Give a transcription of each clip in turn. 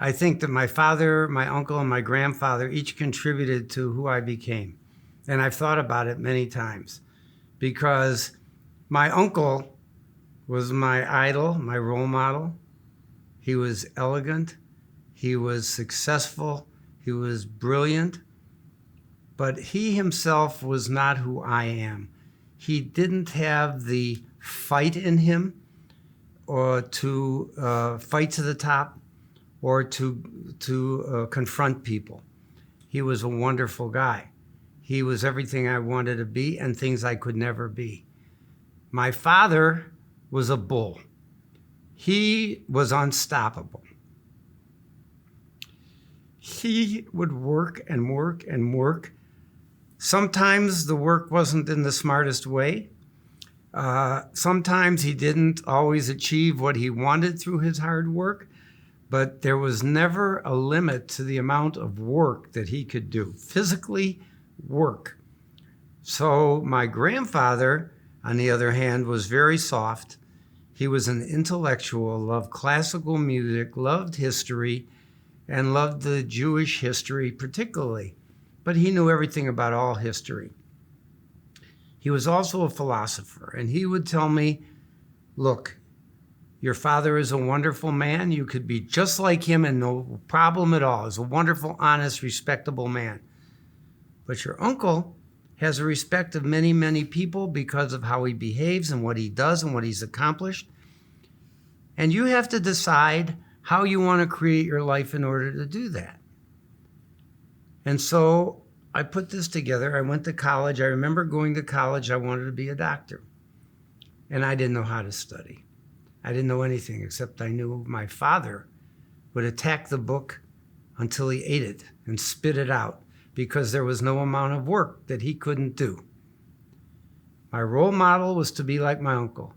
I think that my father, my uncle, and my grandfather each contributed to who I became. And I've thought about it many times because my uncle was my idol, my role model. He was elegant, he was successful, he was brilliant, but he himself was not who I am. He didn't have the fight in him or to fight to the top or to confront people. He was a wonderful guy. He was everything I wanted to be and things I could never be. My father was a bull. He was unstoppable. He would work and work and work. Sometimes the work wasn't in the smartest way. Sometimes he didn't always achieve what he wanted through his hard work, but there was never a limit to the amount of work that he could do, physically work. So my grandfather, on the other hand, was very soft. He was an intellectual, loved classical music, loved history, and loved the Jewish history particularly. But he knew everything about all history. He was also a philosopher, and he would tell me, look, your father is a wonderful man. You could be just like him and no problem at all. He's a wonderful, honest, respectable man. But your uncle has a respect of many, many people because of how he behaves and what he does and what he's accomplished. And you have to decide how you want to create your life in order to do that. And so I put this together. I went to college. I remember going to college. I wanted to be a doctor. And I didn't know how to study. I didn't know anything except I knew my father would attack the book until he ate it and spit it out because there was no amount of work that he couldn't do. My role model was to be like my uncle.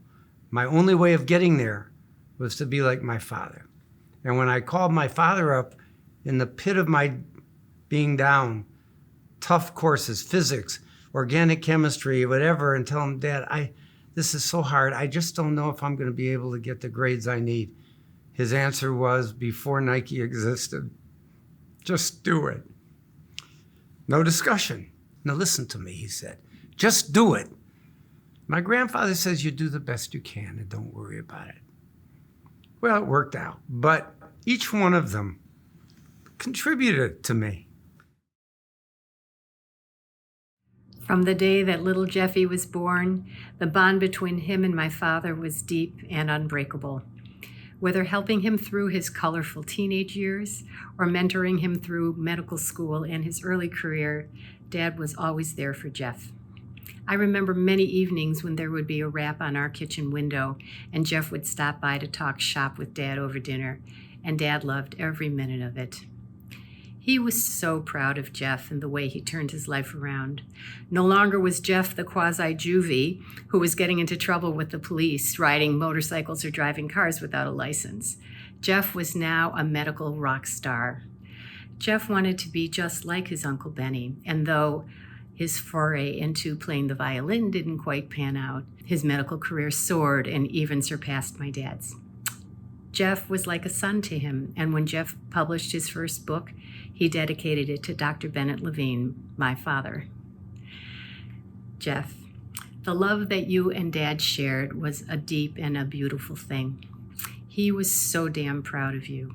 My only way of getting there was to be like my father. And when I called my father up in the pit of my being down, tough courses, physics, organic chemistry, whatever, and tell him, Dad, this is so hard. I just don't know if I'm going to be able to get the grades I need. His answer was, before Nike existed, just do it. No discussion. Now listen to me, he said. Just do it. My grandfather says you do the best you can and don't worry about it. Well, it worked out, but each one of them contributed to me. From the day that little Jeffy was born, the bond between him and my father was deep and unbreakable. Whether helping him through his colorful teenage years or mentoring him through medical school and his early career, Dad was always there for Jeff. I remember many evenings when there would be a rap on our kitchen window and Jeff would stop by to talk shop with Dad over dinner, and Dad loved every minute of it. He was so proud of Jeff and the way he turned his life around. No longer was Jeff the quasi-juvie who was getting into trouble with the police, riding motorcycles or driving cars without a license. Jeff was now a medical rock star. Jeff wanted to be just like his Uncle Benny, and though his foray into playing the violin didn't quite pan out, his medical career soared and even surpassed my dad's. Jeff was like a son to him, and when Jeff published his first book, he dedicated it to Dr. Bennett Levine, my father. Jeff, the love that you and Dad shared was a deep and a beautiful thing. He was so damn proud of you.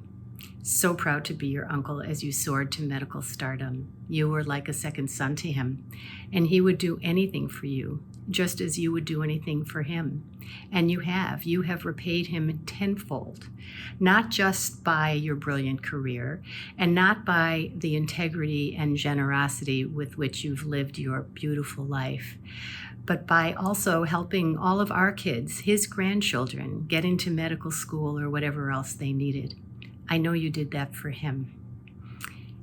So proud to be your uncle as you soared to medical stardom. You were like a second son to him, and he would do anything for you, just as you would do anything for him. And you have repaid him tenfold, not just by your brilliant career, and not by the integrity and generosity with which you've lived your beautiful life, but by also helping all of our kids, his grandchildren, get into medical school or whatever else they needed. I know you did that for him.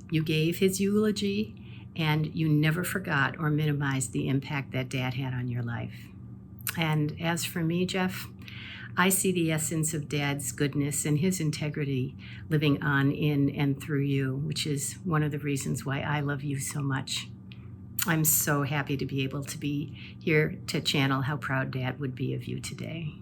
You gave his eulogy, and you never forgot or minimized the impact that Dad had on your life. And as for me, Jeff, I see the essence of Dad's goodness and his integrity living on in and through you, which is one of the reasons why I love you so much. I'm so happy to be able to be here to channel how proud Dad would be of you today.